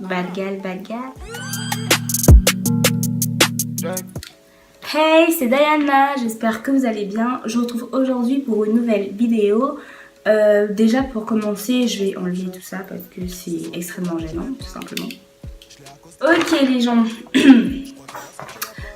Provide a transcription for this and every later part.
Bad gal. Hey, c'est Diana, j'espère que vous allez bien. Je vous retrouve aujourd'hui pour une nouvelle vidéo. Déjà pour commencer, je vais enlever tout ça parce que c'est extrêmement gênant, tout simplement. Ok les gens.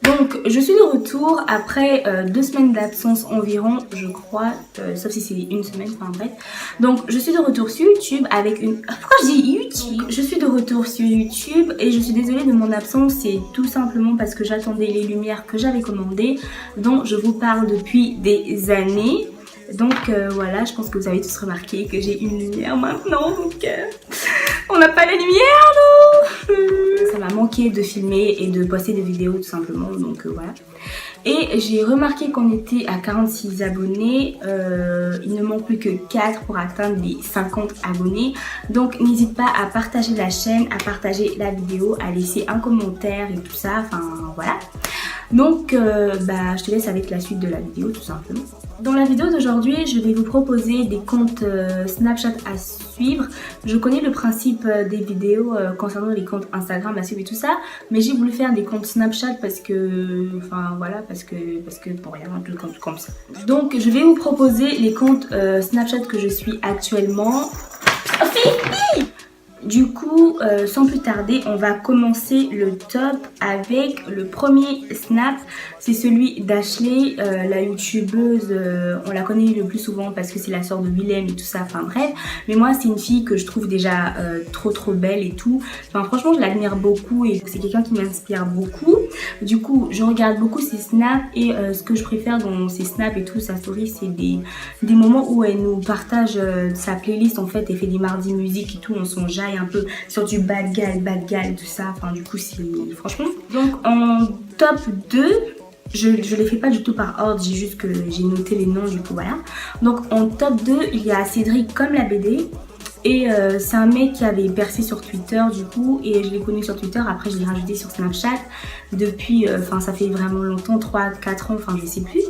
Donc je suis de retour après 2 semaines d'absence environ, je crois, sauf si c'est une semaine, enfin bref. Donc je suis de retour sur YouTube avec une... Pourquoi je dis YouTube? Je suis de retour sur YouTube et je suis désolée de mon absence, c'est tout simplement parce que j'attendais les lumières que j'avais commandées, dont je vous parle depuis des années. Donc voilà, je pense que vous avez tous remarqué que j'ai une lumière maintenant, donc on n'a pas la lumière nous. Ça m'a manqué de filmer et de poster des vidéos tout simplement, donc voilà. Et j'ai remarqué qu'on était à 46 abonnés, il ne manque plus que 4 pour atteindre les 50 abonnés. Donc n'hésite pas à partager la chaîne, à partager la vidéo, à laisser un commentaire et tout ça, enfin voilà. Donc je te laisse avec la suite de la vidéo tout simplement. Dans la vidéo d'aujourd'hui, je vais vous proposer des comptes Snapchat à suivre. Je connais le principe des vidéos concernant les comptes Instagram à suivre et tout ça, mais j'ai voulu faire des comptes Snapchat parce que, enfin voilà, parce que pour rien, un truc comme ça. Donc je vais vous proposer les comptes Snapchat que je suis actuellement. Du coup, sans plus tarder, on va commencer le top avec le premier snap. C'est celui d'Ashley, la youtubeuse, on la connaît le plus souvent parce que c'est la sœur de Willem et tout ça, enfin bref. Mais moi, c'est une fille que je trouve déjà trop belle et tout. Enfin franchement, je l'admire beaucoup et c'est quelqu'un qui m'inspire beaucoup. Du coup, je regarde beaucoup ses snaps et ce que je préfère dans ses snaps et tout, sa story, c'est des moments où elle nous partage sa playlist en fait. Elle fait des mardis musique et tout, on s'enjaille un peu sur du bad gal, tout ça. Enfin du coup c'est franchement. Donc en top 2, je les fais pas du tout par ordre, j'ai juste que j'ai noté les noms du coup voilà. Donc en top 2, il y a Cédric comme la BD. Et c'est un mec qui avait percé sur Twitter du coup, et je l'ai connu sur Twitter, après je l'ai rajouté sur Snapchat depuis, enfin ça fait vraiment longtemps, 3-4 ans, enfin je sais plus.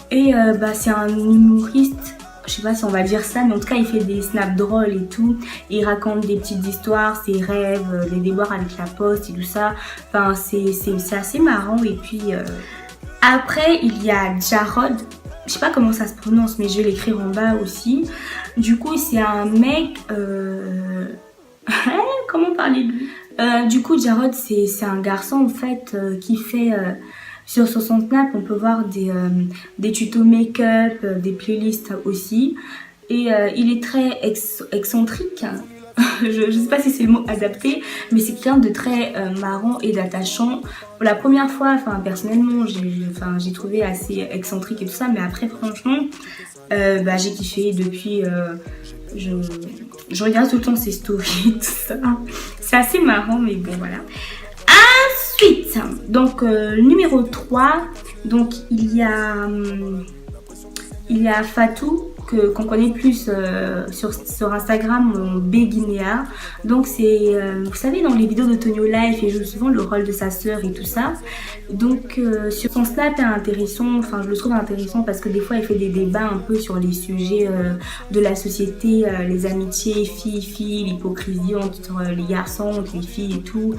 Et c'est un humoriste, je sais pas si on va dire ça, mais en tout cas il fait des snaps drôles et tout. Il raconte des petites histoires, ses rêves, les déboires avec la poste et tout ça. Enfin c'est assez marrant. Et puis après il y a Jarod. Je sais pas comment ça se prononce, mais je vais l'écrire en bas aussi. Du coup, c'est un mec... comment parler de lui? Du coup, Jarod, c'est un garçon en fait qui fait... sur son Snap, on peut voir des tutos make-up, des playlists aussi. Et il est très excentrique. Je sais pas si c'est le mot adapté, mais c'est quelqu'un de très marrant et d'attachant. Pour la première fois, enfin personnellement, j'ai trouvé assez excentrique et tout ça, mais après franchement, j'ai kiffé depuis. Je regarde tout le temps ses stories, tout ça. C'est assez marrant, mais bon voilà. Ensuite, donc numéro 3, donc il y a Fatou qu'on connaît plus sur Instagram, Beguinea. Donc c'est, vous savez, dans les vidéos de Tonio Life, il joue souvent le rôle de sa sœur et tout ça. Donc sur son snap est intéressant, enfin je le trouve intéressant parce que des fois il fait des débats un peu sur les sujets de la société, les amitiés filles, l'hypocrisie entre les garçons, entre les filles et tout,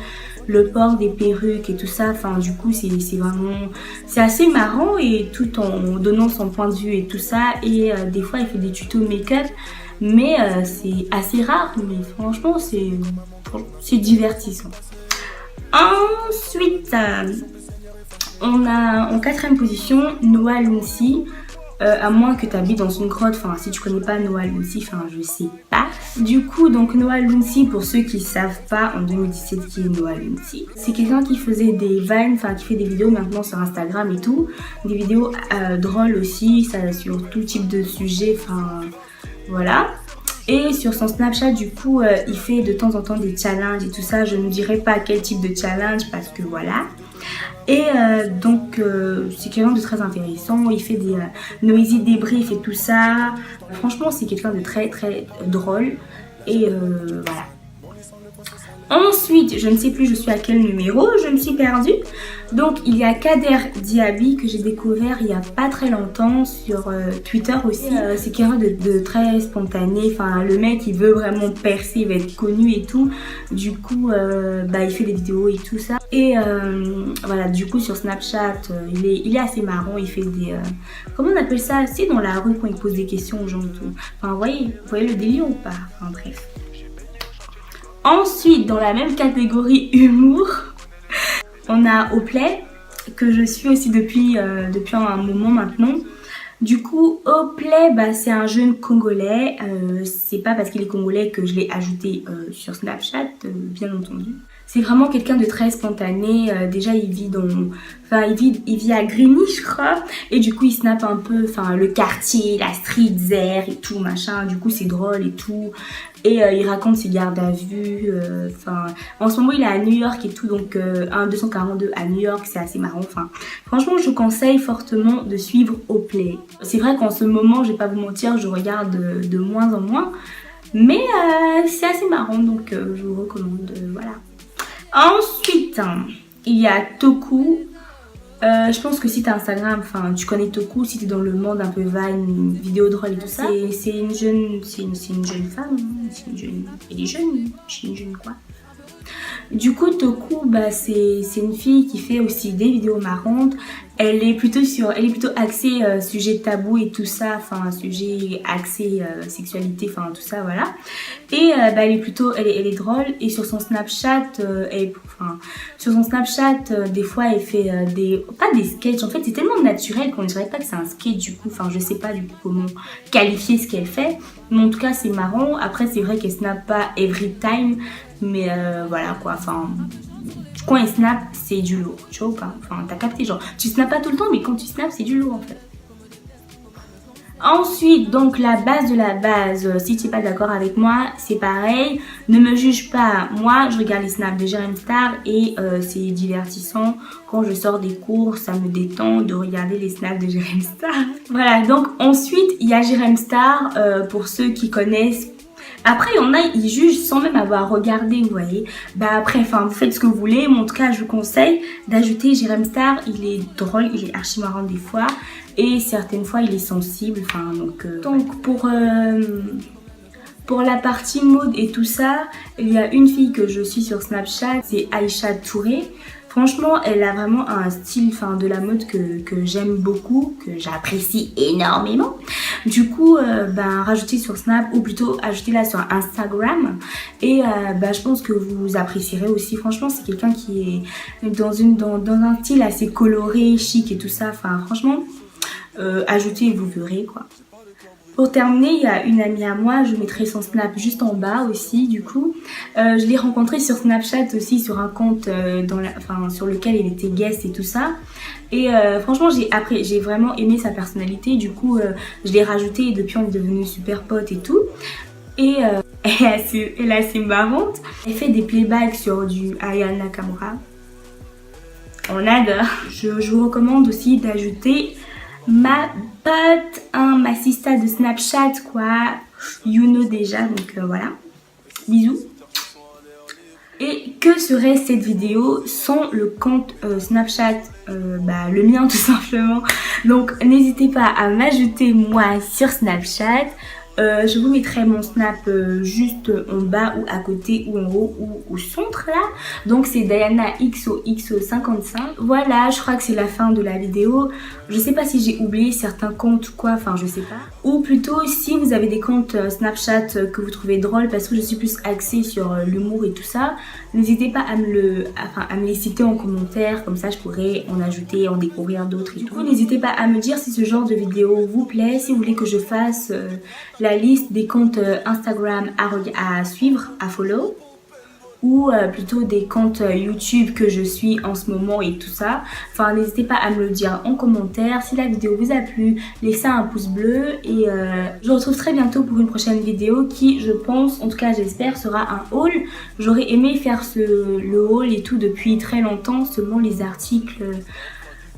le port des perruques et tout ça. Enfin du coup c'est vraiment, c'est assez marrant et tout en donnant son point de vue et tout ça. Et des fois il fait des tutos make-up, mais c'est assez rare, mais franchement c'est divertissant. Ensuite on a en 4ème position Noah Lunsi. À moins que tu habites dans une grotte, enfin si tu connais pas Noah Lunsi, enfin je sais pas. Du coup donc Noah Lunsi, pour ceux qui savent pas en 2017 qui est Noah Lunsi, c'est quelqu'un qui faisait des vines, enfin qui fait des vidéos maintenant sur Instagram et tout, des vidéos drôles aussi, ça sur tout type de sujet, enfin voilà. Et sur son Snapchat du coup il fait de temps en temps des challenges et tout ça, je ne dirais pas quel type de challenge parce que voilà. Et donc c'est quelqu'un de très intéressant, il fait des noisy débriefs et tout ça. Franchement c'est quelqu'un de très drôle et voilà. Ensuite, je ne sais plus je suis à quel numéro, je me suis perdue. Donc il y a Kader Diaby que j'ai découvert il y a pas très longtemps sur Twitter aussi. C'est quelqu'un de très spontané, enfin le mec il veut vraiment percer, il va être connu et tout. Du coup il fait des vidéos et tout ça. Et voilà, du coup sur Snapchat il est assez marrant, il fait des... comment on appelle ça? C'est dans la rue quand il pose des questions aux gens et tout. Enfin vous voyez le délire ou pas? Enfin bref. Ensuite, dans la même catégorie humour, on a Oplay, que je suis aussi depuis un moment maintenant. Du coup, Oplay, c'est un jeune Congolais. C'est pas parce qu'il est Congolais que je l'ai ajouté sur Snapchat, bien entendu. C'est vraiment quelqu'un de très spontané. Déjà, il vit à Grigny, je crois. Et du coup, il snap un peu, le quartier, la street, Zer et tout, machin. Du coup, c'est drôle et tout. Et il raconte ses gardes à vue. En ce moment, il est à New York et tout. Donc, 242 à New York, c'est assez marrant. Franchement, je vous conseille fortement de suivre Oplay. C'est vrai qu'en ce moment, je vais pas vous mentir, je regarde de moins en moins. Mais c'est assez marrant, donc je vous recommande, voilà. Ensuite, il y a Toku. Je pense que si tu as Instagram, tu connais Toku, si tu es dans le monde un peu Vine, vidéo drôle et tout ça. C'est une jeune femme, elle est jeune quoi. Du coup, Toku, c'est une fille qui fait aussi des vidéos marrantes. Elle est plutôt axée sujet tabou et tout ça, sujet axé sexualité, tout ça, voilà. Et elle est drôle. Et sur son Snapchat, des fois elle fait pas des sketchs. En fait, c'est tellement naturel qu'on ne dirait pas que c'est un sketch du coup. Je sais pas du coup comment qualifier ce qu'elle fait. Mais en tout cas, c'est marrant. Après, c'est vrai qu'elle snap pas every time. Mais voilà quoi, quand elle snap, c'est du lourd, tu vois ou pas? T'as capté, genre, tu snaps pas tout le temps, mais quand tu snaps, c'est du lourd en fait. Ensuite, donc la base de la base, si tu n'es pas d'accord avec moi, c'est pareil. Ne me juge pas. Moi, je regarde les snaps de Jérém Star et c'est divertissant. Quand je sors des cours, ça me détend de regarder les snaps de Jérém Star. Voilà, donc ensuite, il y a Jérém Star, pour ceux qui connaissent. Après, il y en a, ils jugent sans même avoir regardé, vous voyez. Après, vous faites ce que vous voulez. Mais en tout cas, je vous conseille d'ajouter Jérém Star. Il est drôle, il est archi marrant des fois. Et certaines fois, il est sensible. Donc pour la partie mode et tout ça, il y a une fille que je suis sur Snapchat. C'est Aïcha Touré. Franchement, elle a vraiment un style de la mode que j'aime beaucoup, que j'apprécie énormément. Du coup, rajoutez sur Snap ou plutôt ajoutez-la sur Instagram. Et je pense que vous apprécierez aussi. Franchement, c'est quelqu'un qui est dans un style assez coloré, chic et tout ça. Franchement, ajoutez et vous verrez quoi. Pour terminer, il y a une amie à moi, je mettrai son Snap juste en bas aussi du coup. Je l'ai rencontrée sur Snapchat aussi, sur un compte sur lequel il était guest et tout ça. Et franchement, j'ai vraiment aimé sa personnalité, du coup je l'ai rajoutée et depuis on est devenus super potes et tout. Et elle est assez marrante. Elle fait des playbacks sur du Aya Nakamura. On adore. Je vous recommande aussi d'ajouter ma pote, ma sista de Snapchat quoi, you know déjà, donc voilà, bisous. Et que serait cette vidéo sans le compte Snapchat, le mien tout simplement. Donc n'hésitez pas à m'ajouter moi sur Snapchat. Je vous mettrai mon snap juste en bas ou à côté ou en haut ou au centre là. Donc c'est Diana XOXO55. Voilà, je crois que c'est la fin de la vidéo. Je sais pas si j'ai oublié certains comptes ou quoi, je sais pas. Ou plutôt si vous avez des comptes Snapchat que vous trouvez drôles, parce que je suis plus axée sur l'humour et tout ça, n'hésitez pas à me les citer en commentaire, comme ça je pourrais en ajouter, en découvrir d'autres et tout. N'hésitez pas à me dire si ce genre de vidéo vous plaît, si vous voulez que je fasse la liste des comptes Instagram à suivre, à follow, ou plutôt des comptes YouTube que je suis en ce moment et tout ça. N'hésitez pas à me le dire en commentaire. Si la vidéo vous a plu, laissez un pouce bleu et je vous retrouve très bientôt pour une prochaine vidéo qui, je pense, en tout cas j'espère, sera un haul. J'aurais aimé faire le haul et tout depuis très longtemps, seulement les articles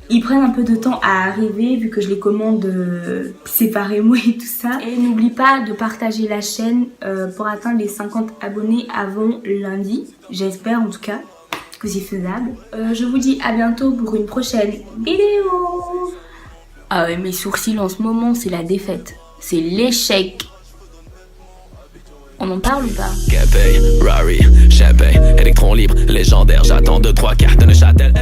Ils prennent un peu de temps à arriver vu que je les commande séparément et tout ça. Et n'oublie pas de partager la chaîne pour atteindre les 50 abonnés avant lundi. J'espère en tout cas que c'est faisable. Je vous dis à bientôt pour une prochaine vidéo. Ah ouais, mes sourcils en ce moment c'est la défaite. C'est l'échec. On en parle ou pas? Capé, Rari, Champagne, électron libre, légendaire, j'attends 2-3 cartes de Châtel.